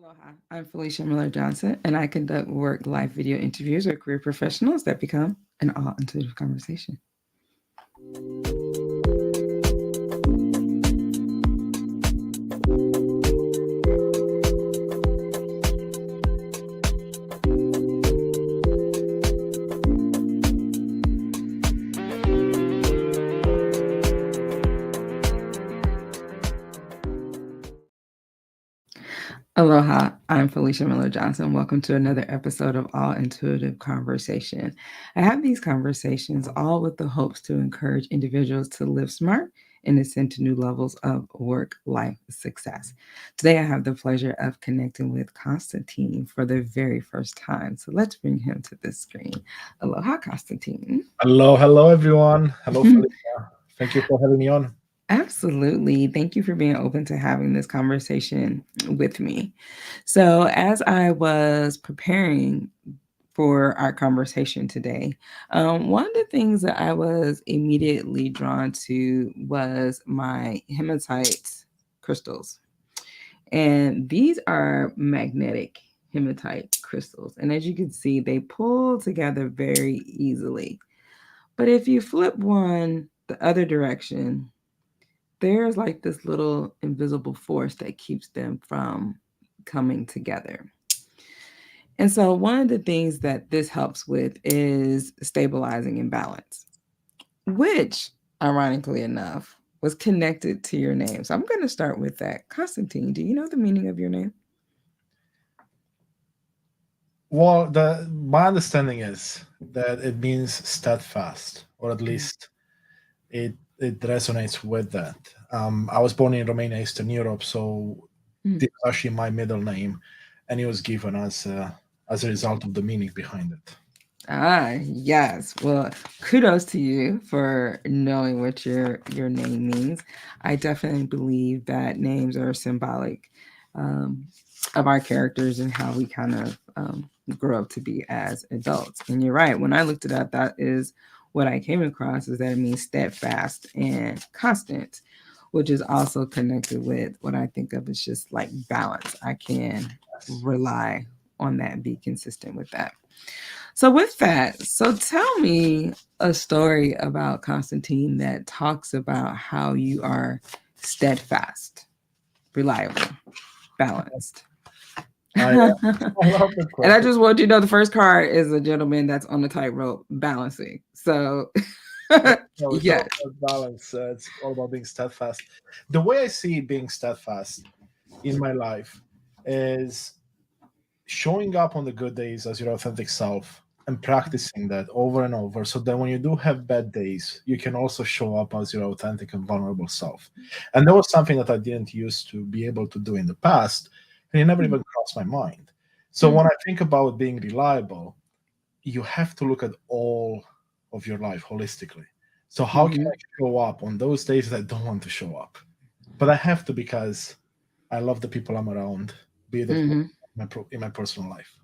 Aloha, I'm Felicia Miller Johnson, and I conduct work live video interviews with career professionals that become an all intuitive conversation. Aloha, I'm Felicia Miller Johnson. Welcome to another episode of All Intuitive Conversation. I have these conversations all with the hopes to encourage individuals to live smart and ascend to new levels of work life success. Today, I have the pleasure of connecting with Constantine for the very first time. So let's bring him to the screen. Aloha, Constantine. Hello, everyone. Hello, Felicia. Thank you for having me on. Absolutely. Thank you for being open to having this conversation with me. So, as I was preparing for our conversation today, one of the things that I was immediately drawn to was my hematite crystals. And these are magnetic hematite crystals. And as you can see, they pull together very easily. But if you flip one the other direction, there's like this little invisible force that keeps them from coming together. And so, one of the things that this helps with is stabilizing imbalance, which, ironically enough, was connected to your name. So, I'm going to start with that. Constantine, do you know the meaning of your name? Well, my understanding is that it means steadfast, or at least it resonates with that. I was born in Romania, Eastern Europe, so Mm. this is actually my middle name, and it was given as a result of the meaning behind it. Ah, yes. Well, kudos to you for knowing what your name means. I definitely believe that names are symbolic um, of our characters and how we kind of grow up to be as adults. And you're right. When I looked it up, that is what I came across is that it means steadfast and constant, which is also connected with what I think of as just like balance. I can Yes. rely on that and be consistent with that. So with that, so tell me a story about Constantine that talks about how you are steadfast, reliable, balanced. I, And I love the I question. just want you to know the first card is a gentleman that's on the tightrope balancing. So No, it's all yes. about balance. It's all about being steadfast. The way I see being steadfast in my life is showing up on the good days as your authentic self and practicing that over and over so that when you do have bad days you can also show up as your authentic and vulnerable self. And that was something that I didn't used to be able to do in the past, and it never even crossed my mind. So when I think about being reliable, you have to look at all of your life holistically. So how can Mhm. I show up on those days that I don't want to show up, but I have to because I love the people I'm around, be it Mhm. in my personal life.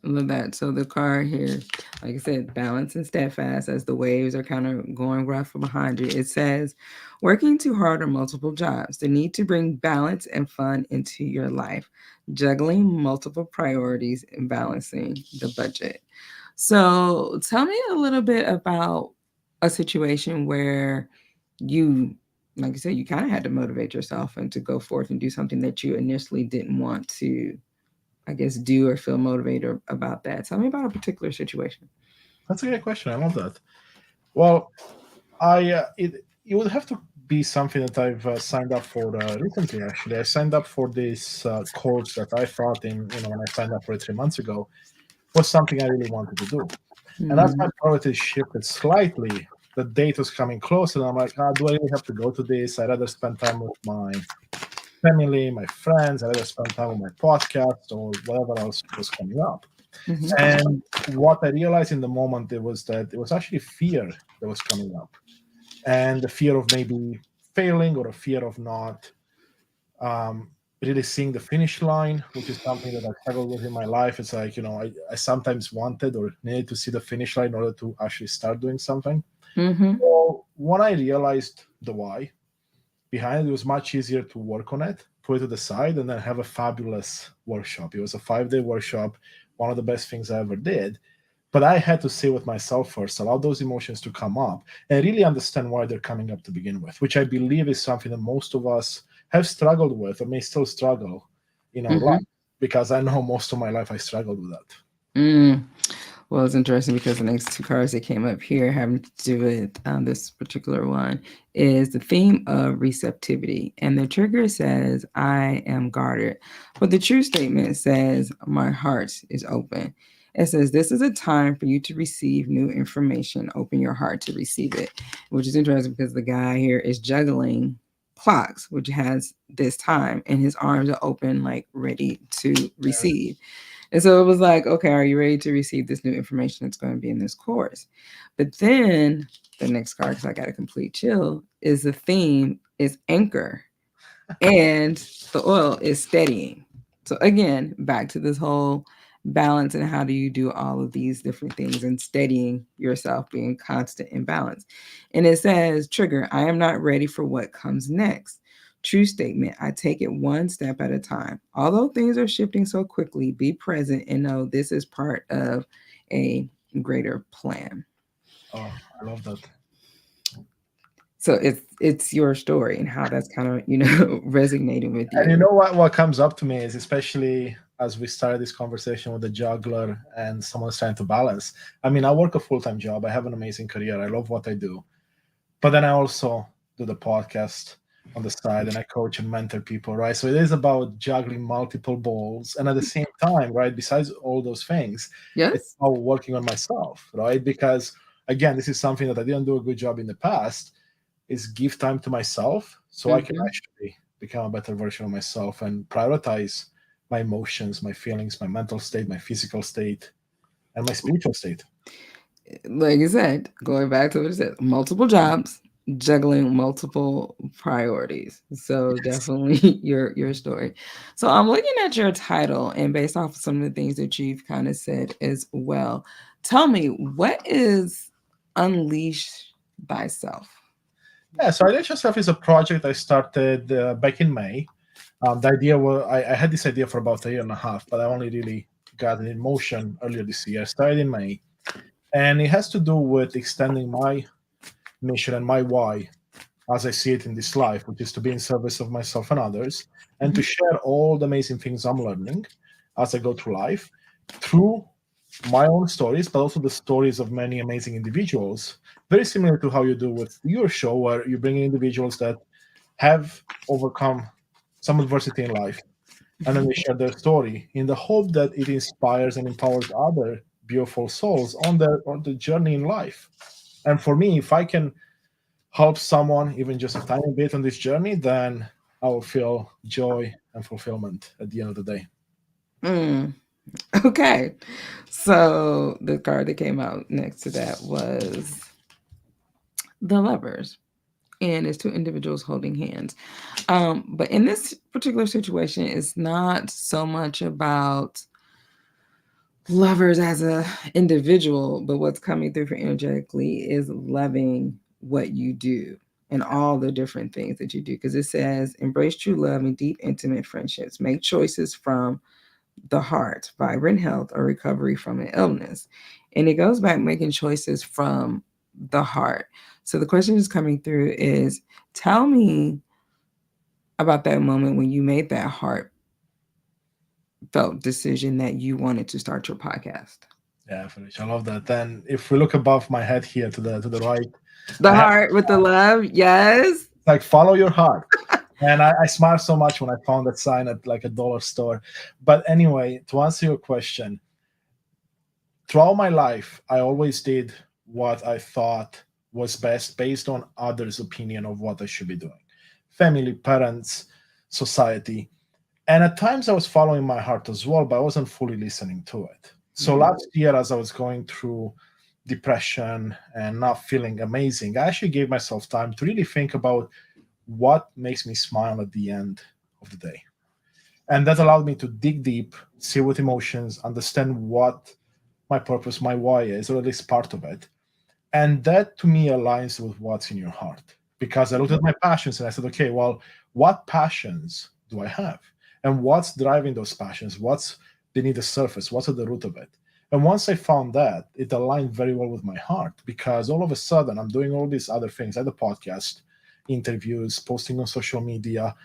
Love that. So the card here, like I said, balance and steadfast as the waves are kind of going rough from behind you. It says, working too hard on multiple jobs, the need to bring balance and fun into your life, juggling multiple priorities and balancing the budget. So tell me a little bit about a situation where you, like I said, you kind of had to motivate yourself and to go forth and do something that you initially didn't want to, I guess, do or feel motivated about that. Tell me about a particular situation. That's a great question. I love that. Well, I it would have to be something that I've signed up for recently. Actually, I signed up for this course that I thought when I signed up for it 3 months ago was something I really wanted to do. And as my Mm-hmm. priorities shifted slightly, the date was coming close, and I'm like, do I really have to go to this? I'd rather spend time with my family, my friends. I'd rather spend time with my podcast or whatever else was coming up. Mm-hmm. And what I realized in the moment it was that it was actually fear that was coming up, and the fear of maybe failing or a fear of not um, really seeing the finish line, which is something that I struggled with in my life. It's like, I sometimes wanted or needed to see the finish line in order to actually start doing something. Mm-hmm. So when I realized the why behind it, it was much easier to work on it put it to the side, and then have a fabulous workshop. It was a 5-day workshop, one of the best things I ever did. But I had to sit with myself first, allow those emotions to come up, and really understand why they're coming up to begin with, which I believe is something that most of us have struggled with or may still struggle in our Mm-hmm. life. Because I know most of my life I struggled with that. Mm. Well, it's interesting because the next two cards that came up here having to do with this particular one is the theme of receptivity. And the trigger says, I am guarded. But the true statement says, my heart is open. It says, this is a time for you to receive new information. Open your heart to receive it, which is interesting because the guy here is juggling clocks, which has this time, and his arms are open, like ready to receive. And so it was like, okay, are you ready to receive this new information that's going to be in this course? But then the next card, because I got a complete chill, is the theme is anchor and the oil is steadying. So again, back to this whole balance and how do you do all of these different things and steadying yourself, being constant in balance. And it says, trigger, I am not ready for what comes next. True statement, I take it one step at a time. Although things are shifting so quickly, be present and know this is part of a greater plan. Oh, I love that. So it's your story and how that's kind of, resonating with And you you. know what comes up to me is, especially as we started this conversation with the juggler and someone's trying to balance. I mean, I work a full time job. I have an amazing career. I love what I do. But then I also do the podcast on the side, and I coach and mentor people, right? So it is about juggling multiple balls. And at the same time, right, besides all those things, it's Yes? about working on myself, right? Because again, this is something that I didn't do a good job in the past, is give time to myself so I can Mm-hmm. actually become a better version of myself and prioritize my emotions, my feelings, my mental state, my physical state, and my spiritual state. Like I said, going back to what it said, multiple jobs, juggling multiple priorities. So Yes. definitely your story. So I'm looking at your title and based off of some of the things that you've kind of said as well. Tell me, what is Unleash Thyself? Yeah, so Ideation Self is a project I started back in May. The idea was I had this idea for about a year and a half, but I only really got it in motion earlier this year. I started in May, and it has to do with extending my mission and my why as I see it in this life, which is to be in service of myself and others, and to Mhm. share all the amazing things I'm learning as I go through life through my own stories, but also the stories of many amazing individuals. Very similar to how you do with your show, where you bring in individuals that have overcome some adversity in life, and then they share their story in the hope that it inspires and empowers other beautiful souls on the journey in life. And for me, if I can help someone even just a tiny bit on this journey, then I will feel joy and fulfillment at the end of the day. Mm, okay. So the card that came out next to that was the lovers. And it's two individuals holding hands. But in this particular situation, it's not so much about lovers as a individual, but what's coming through for energetically is loving what you do and all the different things that you do. Because it says, embrace true love and deep, intimate friendships. Make choices from the heart, vibrant health, or recovery from an illness. And it goes back making choices from the heart. So the question is coming through is tell me about that moment when you made that heartfelt decision that you wanted to start your podcast. Yeah, Felicia, I love that. Then if we look above my head here to the right, The I have heart with the love, yes. like follow your heart. And I smiled so much when I found that sign at like a dollar store. But anyway, to answer your question, throughout my life, I always did what I thought was best based on others' opinion of what I should be doing. Family, parents, society. And at times I was following my heart as well, but I wasn't fully listening to it. So Mhm. last year, as I was going through depression and not feeling amazing, I actually gave myself time to really think about what makes me smile at the end of the day. And that allowed me to dig deep, see what emotions, understand what my purpose, my why is, or at least part of it. And that to me aligns with what's in your heart. Because I looked at my passions and I said, okay, well, what passions do I have? And what's driving those passions? What's beneath the surface? What's at the root of it? And once I found that, it aligned very well with my heart, because all of a sudden I'm doing all these other things, like the podcast, interviews, posting on social media,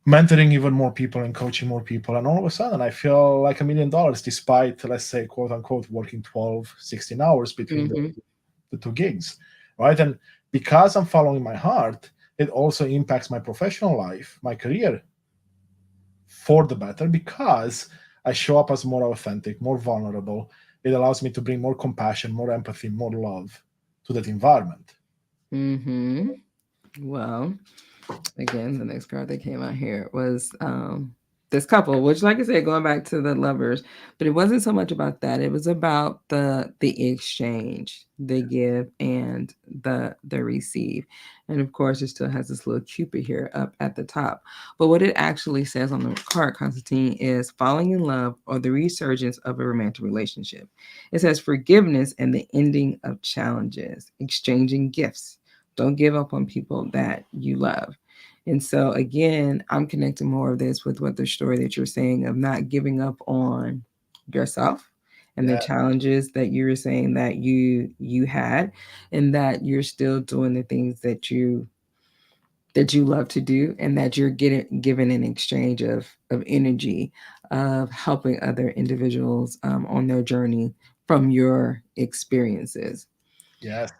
mentoring even more people and coaching more people. And all of a sudden I feel like $1 million, despite, let's say, quote unquote, working 12, 16 hours between Mm-hmm. the two gigs, right? And because I'm following my heart, it also impacts my professional life, my career, for the better, because I show up as more authentic, more vulnerable. It allows me to bring more compassion, more empathy, more love to that environment. Mm-hmm. Well, again, the next card that came out here was this couple, which, like I said, going back to the lovers, but it wasn't so much about that. It was about the exchange, the give and the receive. And of course, it still has this little cupid here up at the top. But what it actually says on the card, Constantine, is falling in love or the resurgence of a romantic relationship. It says forgiveness and the ending of challenges, exchanging gifts. Don't give up on people that you love. And so again, I'm connecting more of this with what the story that you're saying of not giving up on yourself and the Yeah. challenges that you were saying that you had, and that you're still doing the things that you love to do, and that you're getting given an exchange of energy, of helping other individuals on their journey from your experiences. Yes.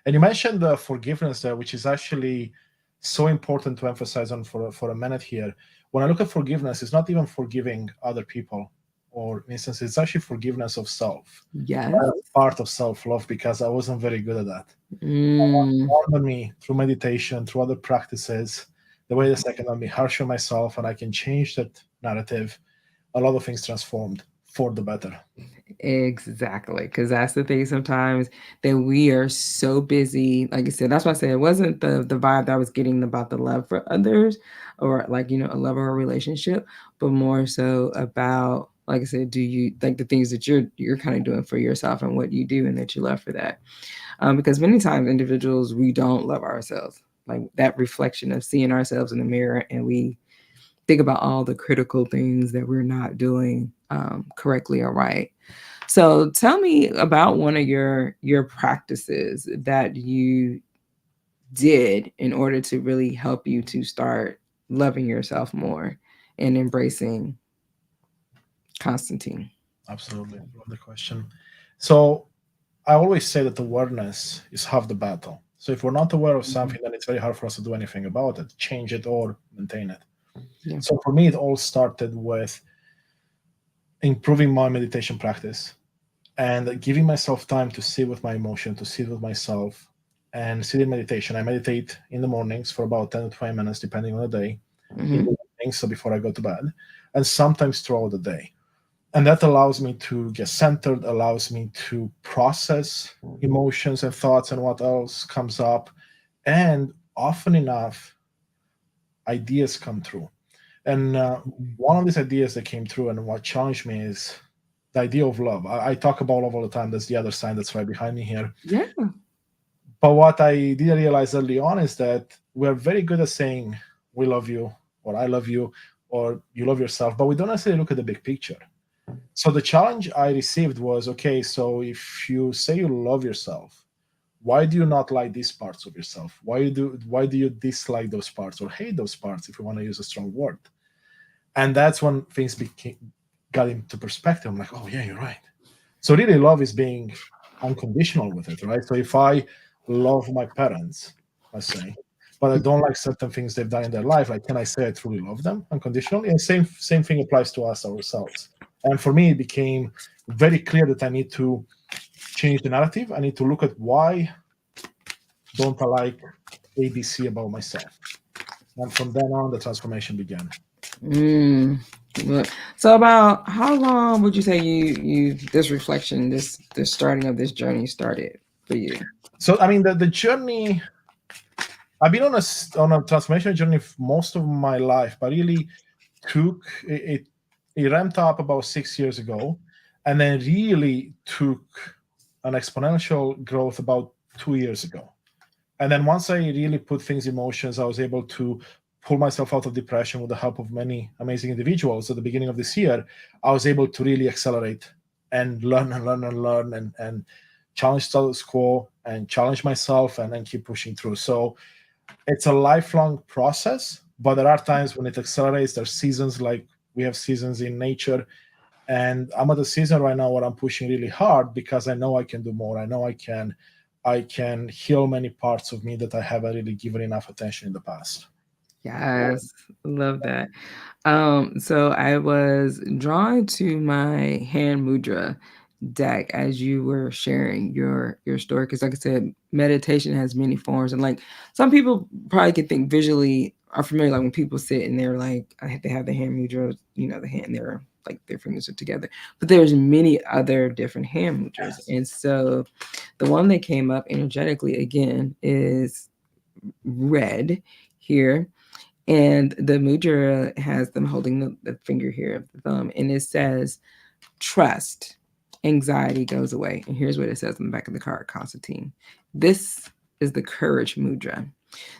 And you mentioned the forgiveness there, which is actually so important to emphasize on for a minute here. When I look at forgiveness, it's not even forgiving other people, or in instance, it's actually forgiveness of self. Yes. Part of self-love, because I wasn't very good at that. Mm, On me through meditation, through other practices, the way that I can be harsh on myself and I can change that narrative, a lot of things transformed for the better. exactly, because that's the thing sometimes that we are so busy. Like I said, that's why I said it wasn't the vibe that I was getting about the love for others, or like a love or a relationship, but more so about, like I said, do you like the things that you're kind of doing for yourself and what you do and that you love for that. Because many times individuals, we don't love ourselves, like that reflection of seeing ourselves in the mirror, and we think about all the critical things that we're not doing correctly or right. So tell me about one of your practices that you did in order to really help you to start loving yourself more and embracing Constantine. Absolutely. Love the question. So I always say that awareness is half the battle. So if we're not aware of Mhm. something, then it's very hard for us to do anything about it, change it or maintain it. Yeah. So for me, it all started with improving my meditation practice and giving myself time to sit with my emotion, to sit with myself and sit in meditation. I meditate in the mornings for about 10 to 20 minutes, depending on the day, in Hmm. the evenings, so before I go to bed, and sometimes throughout the day. And that allows me to get centered, allows me to process emotions and thoughts and what else comes up. And often enough, ideas come through. And one of these ideas that came through and what challenged me is the idea of love. I talk about love all the time. That's the other sign that's right behind me here. Yeah. But what I didn't realize early on is that we're very good at saying we love you, or I love you, or you love yourself, but we don't necessarily look at the big picture. So the challenge I received was, okay, so if you say you love yourself, why do you not like these parts of yourself? Why do you dislike those parts or hate those parts, if you want to use a strong word? And that's when things got into perspective. I'm like, oh yeah, you're right. So really, love is being unconditional with it, right? So if I love my parents, let's say, but I don't like certain things they've done in their life, like can I say I truly love them unconditionally? And same thing applies to us ourselves. And for me, it became very clear that I need to change the narrative. I need to look at why don't I like ABC about myself. And from then on, the transformation began. Mm. Look, so about how long would you say you this reflection, this starting of this journey started for you? So, I mean, the journey, I've been on a transformation journey most of my life, but really took it ramped up about 6 years ago, and then really took an exponential growth about 2 years ago. And then once I really put things in motions, I was able to pull myself out of depression with the help of many amazing individuals at the beginning of this year, I was able to really accelerate and learn and learn and learn and challenge status quo and challenge myself and keep pushing through. So it's a lifelong process, but there are times when it accelerates. There's seasons, like we have seasons in nature, and I'm at a season right now where I'm pushing really hard because I know I can do more. I know I can heal many parts of me that I haven't really given enough attention in the past. Yes, love that. So I was drawn to my hand mudra deck as you were sharing your story, because like I said, meditation has many forms, and like some people probably can think visually are familiar, like when people sit and they're like they have the hand mudra, the hand, they're like their fingers are together, but there's many other different hand mudras. Yes. And so the one that came up energetically again is red here, and the mudra has them holding the finger here of the thumb, and it says, trust, anxiety goes away. And here's what it says on the back of the card, Constantine. This is the courage mudra.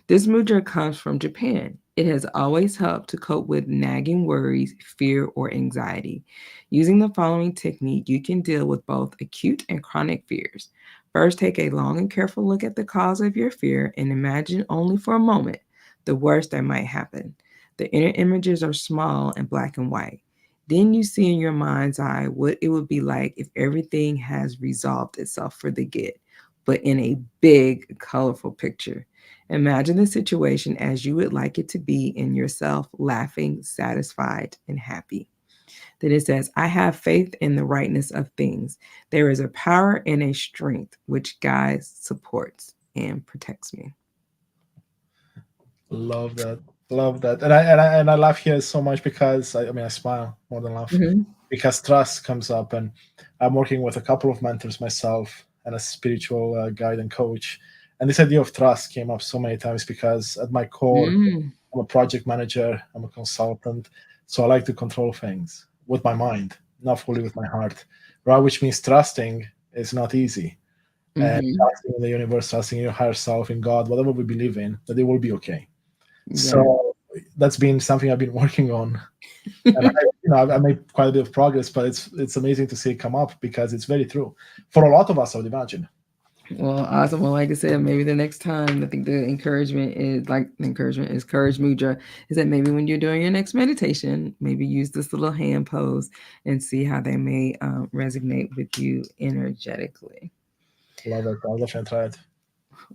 This mudra comes from Japan. It has always helped to cope with nagging worries, fear, or anxiety. Using the following technique, you can deal with both acute and chronic fears. First, take a long and careful look at the cause of your fear and imagine only for a moment the worst that might happen. The inner images are small and black and white. Then you see in your mind's eye what it would be like if everything has resolved itself for the good, but in a big, colorful picture. Imagine the situation as you would like it to be, in yourself laughing, satisfied, and happy. Then it says, I have faith in the rightness of things. There is a power and a strength which guides, supports, and protects me. Love that. Love that. And I laugh here so much because I mean I smile more than laugh Mhm. because trust comes up, and I'm working with a couple of mentors myself and a spiritual guide and coach, and this idea of trust came up so many times because at my core Mm. I'm a project manager, I'm a consultant, so I like to control things with my mind, not fully with my heart, right? Which means trusting is not easy, and Mhm. trusting in the universe, trusting in your higher self, in God, whatever we believe in, that it will be okay. Yeah. So that's been something I've been working on, and I made quite a bit of progress. But it's amazing to see it come up because it's very true for a lot of us, I would imagine. Well, awesome. Well, like I said, maybe the next time, I think the encouragement is like the encouragement is courage mudra. Is that maybe when you're doing your next meditation, maybe use this little hand pose and see how they may resonate with you energetically. Love it. I'll definitely try it.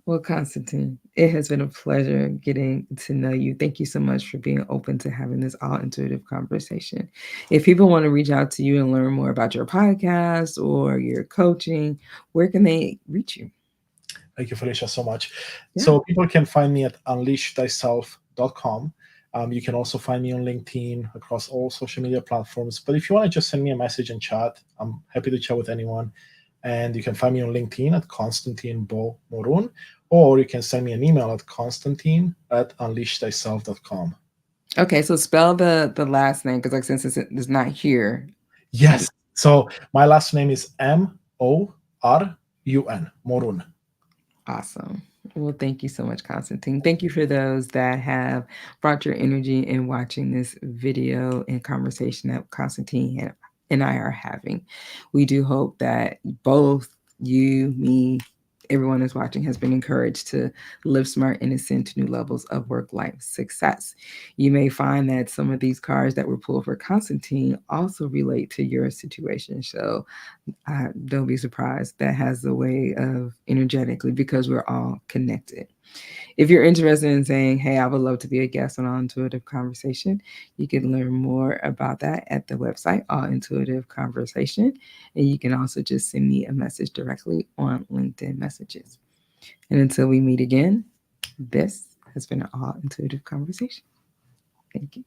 Well, Constantine, it has been a pleasure getting to know you. Thank you so much for being open to having this all intuitive conversation. If people want to reach out to you and learn more about your podcast or your coaching, where can they reach you? Thank you, Felicia, so much. Yeah. So people can find me at unleashthyself.com. You can also find me on LinkedIn, across all social media platforms. But if you want to just send me a message and chat, I'm happy to chat with anyone. And you can find me on LinkedIn at Constantin Morun, or you can send me an email at constantine@unleashthyself.com. Okay, so spell the last name, because like since it's not here. How do Yes. So my last name is Morun. Awesome. Well, thank you so much, Constantine. Thank you for those that have brought your energy in watching this video and conversation that Constantine and I are having. We do hope that both you, me, everyone that's watching has been encouraged to live smart and ascend to new levels of work life success. You may find that some of these cards that were pulled for Constantine also relate to your situation. So don't be surprised. That has a way of energetically, because we're all connected. If you're interested in saying, hey, I would love to be a guest on All Intuitive Conversation, you can learn more about that at the website, All Intuitive Conversation. And you can also just send me a message directly on LinkedIn messages. And until we meet again, this has been an All Intuitive Conversation. Thank you.